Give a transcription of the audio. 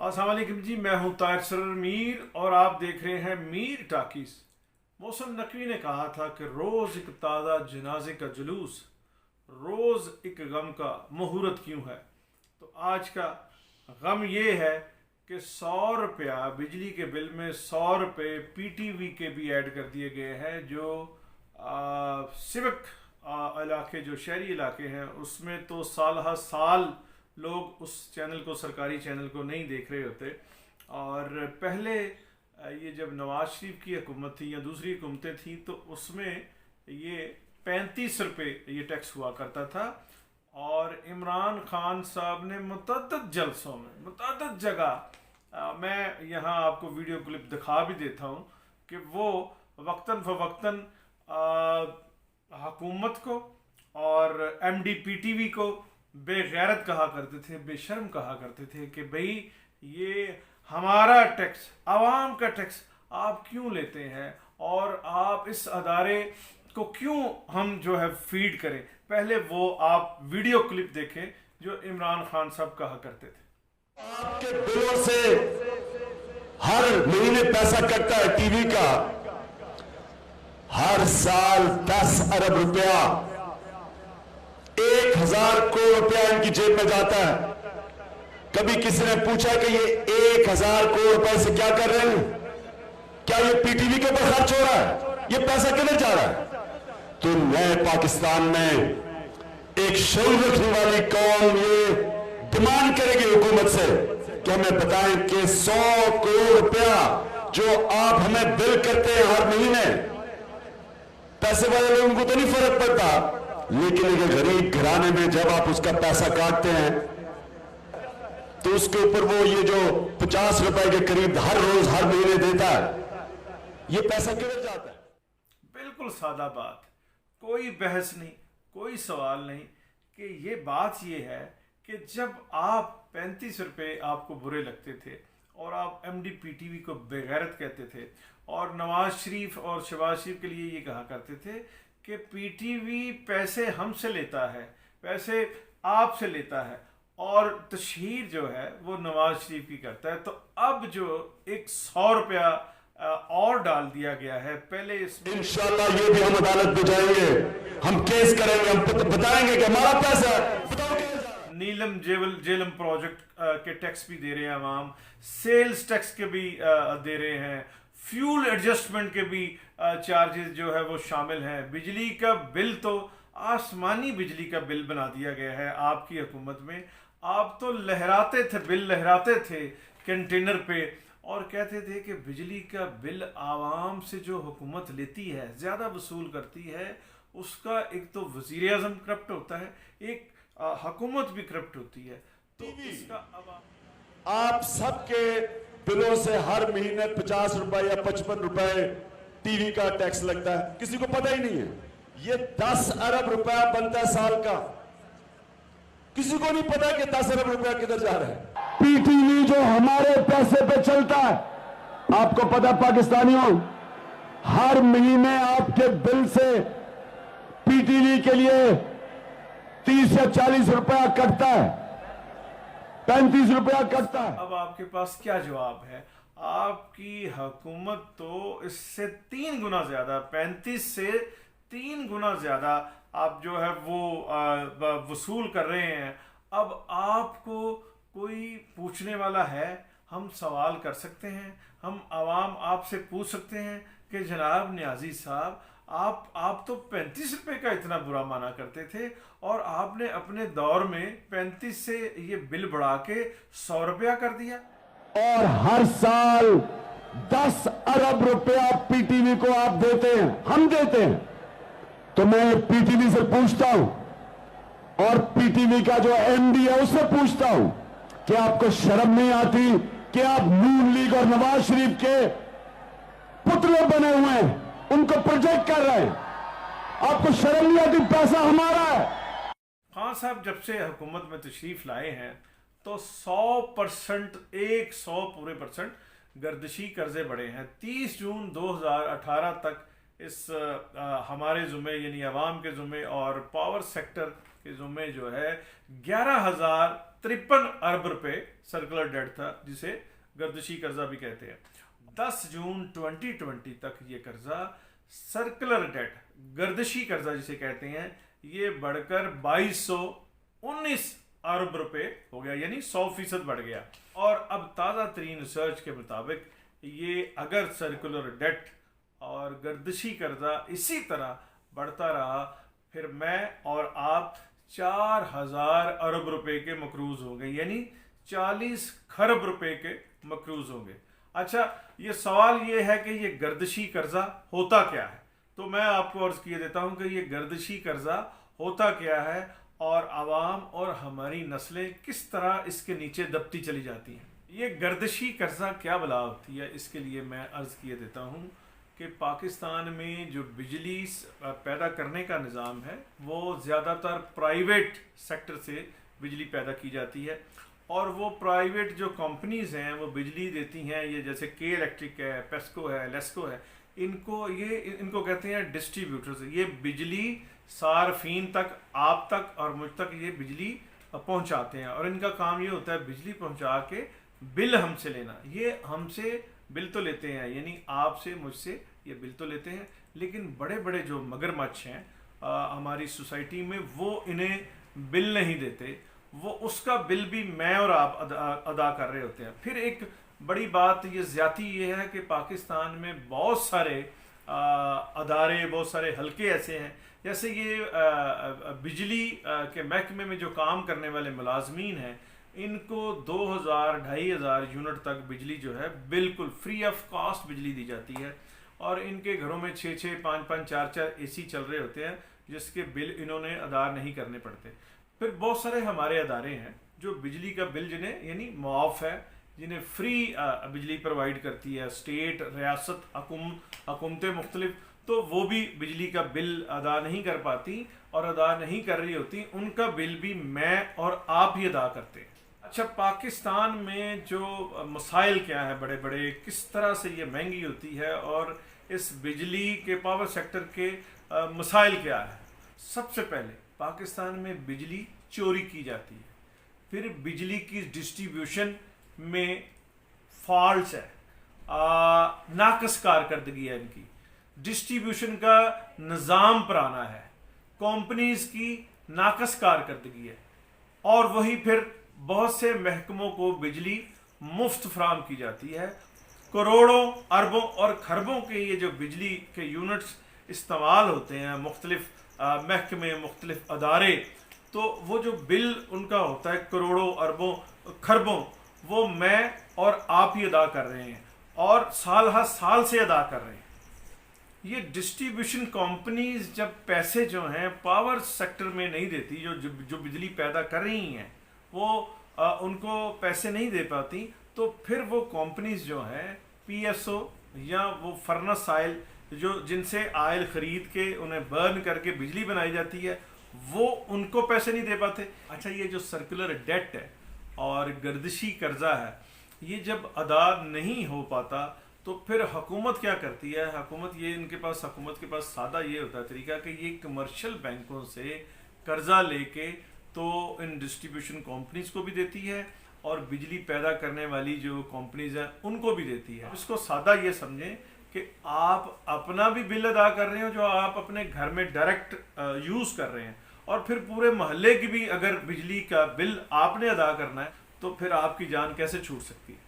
अस्सलाम वालेकुम जी, मैं हूं ताहिर सरर मीर और आप देख रहे हैं मीर टाकीस। मौसम नकवी ने कहा था कि रोज़ एक ताज़ा जनाजे का जुलूस, रोज़ एक गम का मुहूर्त क्यों है। तो आज का गम ये है कि 100 रुपया बिजली के बिल में 100 रुपये PTV के भी ऐड कर दिए गए हैं। जो सिविक इलाके, जो शहरी इलाके हैं, उसमें तो साल हर साल लोग उस चैनल को, सरकारी चैनल को नहीं देख रहे होते। और पहले ये जब नवाज शरीफ की हुकूमत थी या दूसरी हुकूमतें थी तो उसमें ये 35 रुपये ये टैक्स हुआ करता था। और इमरान खान साहब ने मुतअद्दिद जलसों में, मुतअद्दिद जगह, मैं यहाँ आपको वीडियो क्लिप दिखा भी देता हूँ कि वो वक्तन फ़वक्तन हुकूमत को और MD PTV को बेगैरत कहा करते थे, बेशर्म कहा करते थे कि भाई ये हमारा टैक्स, आवाम का टैक्स आप क्यों लेते हैं और आप इस अदारे को क्यों हम जो है फीड करें। पहले वो आप वीडियो क्लिप देखें जो इमरान खान साहब कहा करते थे। आपके बिलों से हर महीने पैसा कटता है टीवी का, हर साल 10 अरब रुपया, 1000 करोड़ रुपया इनकी जेब में जाता है। कभी किसी ने पूछा कि ये 1000 करोड़ रुपए से क्या कर रहे हैं? क्या ये PTV के ऊपर खर्च हो रहा है? ये पैसा किधर जा रहा है? तो नए पाकिस्तान में एक शऊर रखने वाली कौम ये डिमांड करेगी हुकूमत से कि हमें बताएं कि 100 करोड़ रुपया जो आप हमें बिल करते हैं हर महीने, पैसे वाले लोगों को तो नहीं फर्क पड़ता, लेकिन एक गरीब घराने में जब आप उसका पैसा काटते हैं तो उसके ऊपर वो ये जो 50 रुपए के करीब हर रोज हर महीने देता है, ये पैसा किधर जाता है? बिल्कुल सादा बात, कोई बहस नहीं, कोई सवाल नहीं कि ये बात ये है कि जब आप 35 रुपये आपको बुरे लगते थे और आप MD PTV को बेगैरत कहते थे और नवाज शरीफ और शहबाज शरीफ के लिए ये कहा करते थे कि PTV पैसे हमसे लेता है, पैसे आपसे लेता है और तशहीर जो है वो नवाज शरीफ की करता है। तो अब जो एक 100 रुपया और डाल दिया गया है, पहले इसमें इंशाल्लाह ये भी हम अदालत में जाएंगे, हम केस करेंगे, हम बताएंगे कि हमारा पैसा नीलम जेलम प्रोजेक्ट के टैक्स भी दे रहे हैं अवाम, सेल्स टैक्स के भी दे रहे हैं, फ्यूल एडजस्टमेंट के भी चार्जेस जो है वो शामिल हैं। बिजली का बिल तो आसमानी बिजली का बिल बना दिया गया है आपकी हुकूमत में। आप तो लहराते थे, बिल लहराते थे कंटेनर पे और कहते थे कि बिजली का बिल आवाम से जो हुकूमत लेती है, ज़्यादा वसूल करती है, उसका एक तो वज़ीर आज़म करप्ट होता है, एक हुकूमत भी करप्ट होती है। तो इसका आप सबके बिलों से हर महीने 50 रुपए या 55 रुपए टीवी का टैक्स लगता है, किसी को पता ही नहीं है। ये 10 अरब रुपया बनता है साल का, किसी को नहीं पता कि 10 अरब रुपया किधर जा रहा है। PTV जो हमारे पैसे पे चलता है, आपको पता पाकिस्तानियों, हर महीने आपके बिल से PTV के लिए 30 या 40 रुपया कटता है, 35 रुपया कटता है। अब आपके पास क्या जवाब है? आपकी हुकूमत तो इससे 3 गुना ज्यादा, 35 से 3 गुना ज्यादा आप जो है वो वसूल कर रहे हैं। अब आपको कोई पूछने वाला है? हम सवाल कर सकते हैं, हम आवाम आपसे पूछ सकते हैं कि जनाब न्याजी साहब, आप तो 35 रुपये का इतना बुरा माना करते थे और आपने अपने दौर में 35 से ये बिल बढ़ा के 100 रुपया कर दिया और हर साल 10 अरब रुपया PTV को आप देते हैं, हम देते हैं। तो मैं PTV से पूछता हूं और PTV का जो MD है उससे पूछता हूं कि आपको शर्म नहीं आती कि आप नून लीग और नवाज शरीफ के पुतले बने हुए हैं, उनको प्रोजेक्ट कर रहे हैं, आपको शर्म नहीं आती? पैसा हमारा है। खान साहब जब से हुकूमत में तशरीफ लाए हैं तो 100%, 100 पूरे % गर्दिशी कर्जे बढ़े हैं। 30 जून 2018 तक इस हमारे ज़ुम्मे यानी अवाम के ज़ुम्मे और पावर सेक्टर के ज़ुम्मे जो है 11,000 53 अरब रुपए सर्कुलर डेट था, जिसे गर्दिशी कर्जा भी कहते हैं। 10 जून 2020 तक ये कर्जा सर्कुलर डेट, गर्दिशी कर्जा जिसे कहते हैं, ये बढ़कर 2219 अरब रुपए हो गया, यानी 100% बढ़ गया। और अब ताज़ा तरीन रिसर्च के मुताबिक ये अगर सर्कुलर डेट और गर्दिशी कर्जा इसी तरह बढ़ता रहा, फिर मैं और आप 4000 अरब रुपए के मकरूज होंगे, यानी 40 खरब रुपए के मकरूज होंगे। अच्छा, ये सवाल ये है कि ये गर्दिशी कर्जा होता क्या है, तो मैं आपको अर्ज किए देता हूं कि ये गर्दिशी कर्जा होता क्या है और आवाम और हमारी नस्लें किस तरह इसके नीचे दबती चली जाती हैं। ये गर्दिशी कर्जा क्या बला होती है, इसके लिए मैं अर्ज किए देता हूँ कि पाकिस्तान में जो बिजली पैदा करने का निज़ाम है वो ज़्यादातर प्राइवेट सेक्टर से बिजली पैदा की जाती है, और वो प्राइवेट जो कंपनीज़ हैं वो बिजली देती हैं, ये जैसे के इलेक्ट्रिक है, पेस्को है, लेस्को है, इनको कहते हैं डिस्ट्रीब्यूटर्स। ये बिजली सार्फिन तक, आप तक और मुझ तक ये बिजली पहुंचाते हैं, और इनका काम ये होता है बिजली पहुंचा के बिल हमसे लेना। ये हमसे बिल तो लेते हैं, यानी आपसे मुझसे ये बिल तो लेते हैं, लेकिन बड़े बड़े जो मगरमच्छ हैं हमारी सोसाइटी में, वो इन्हें बिल नहीं देते, वो उसका बिल भी मैं और आप अदा कर रहे होते हैं। फिर एक बड़ी बात ये ज़्यादती ये है कि पाकिस्तान में बहुत सारे अदारे, बहुत सारे हलके ऐसे हैं, जैसे ये बिजली के महकमे में जो काम करने वाले मुलाजमीन हैं, इनको 2000-2500 यूनिट तक बिजली जो है बिल्कुल फ्री ऑफ कॉस्ट बिजली दी जाती है, और इनके घरों में 6-6, 5-5, 4-4 एसी चल रहे होते हैं, जिसके बिल इन्होंने अदा नहीं करने पड़ते। फिर बहुत सारे हमारे अदारे हैं जो बिजली का बिल जिन्हें यानी मुआफ़ है, जिन्हें फ्री बिजली प्रोवाइड करती है स्टेट, रियासत, हुकूमतें मुख्तलिफ, तो वो भी बिजली का बिल अदा नहीं कर पाती और अदा नहीं कर रही होती, उनका बिल भी मैं और आप ही अदा करते हैं। अच्छा, पाकिस्तान में जो मसाइल क्या है बड़े बड़े, किस तरह से ये महंगी होती है, और इस बिजली के पावर सेक्टर के मसाइल क्या है। सबसे पहले पाकिस्तान में बिजली चोरी की जाती है, फिर बिजली की डिस्ट्रीब्यूशन में फॉल्ट्स है, नाकस कारकर्दगी है, इनकी डिस्ट्रीब्यूशन का निज़ाम पुराना है, कंपनीज की नाकस कारकर्दगी है, और वही फिर बहुत से महकमों को बिजली मुफ्त फराहम की जाती है। करोड़ों, अरबों और खरबों के ये जो बिजली के यूनिट्स इस्तेमाल होते हैं, मुख्तलिफ महकमे, मुख्तलिफ अदारे, तो वो जो बिल उनका होता है करोड़ों, अरबों, खरबों, वो मैं और आप ही अदा कर रहे हैं, और साल हर साल से अदा कर रहे हैं। ये डिस्ट्रीब्यूशन कंपनीज जब पैसे जो हैं पावर सेक्टर में नहीं देती, जो बिजली पैदा कर रही हैं वो उनको पैसे नहीं दे पाती, तो फिर वो कंपनीज जो हैं पीएसओ या वो फर्नेस आयल, जो जिनसे आयल ख़रीद के उन्हें बर्न करके बिजली बनाई जाती है, वो उनको पैसे नहीं दे पाते। अच्छा, ये जो सर्कुलर डेट है और गर्दिशी कर्जा है, ये जब अदा नहीं हो पाता तो फिर हुकूमत क्या करती है। हुकूमत के पास सादा ये होता है तरीका कि ये कमर्शियल बैंकों से कर्जा लेके तो इन डिस्ट्रीब्यूशन कंपनीज को भी देती है और बिजली पैदा करने वाली जो कंपनीज हैं उनको भी देती है। इसको सादा ये समझें कि आप अपना भी बिल अदा कर रहे हो जो आप अपने घर में डायरेक्ट यूज़ कर रहे हैं, और फिर पूरे मोहल्ले की भी अगर बिजली का बिल आपने अदा करना है तो फिर आपकी जान कैसे छूट सकती है।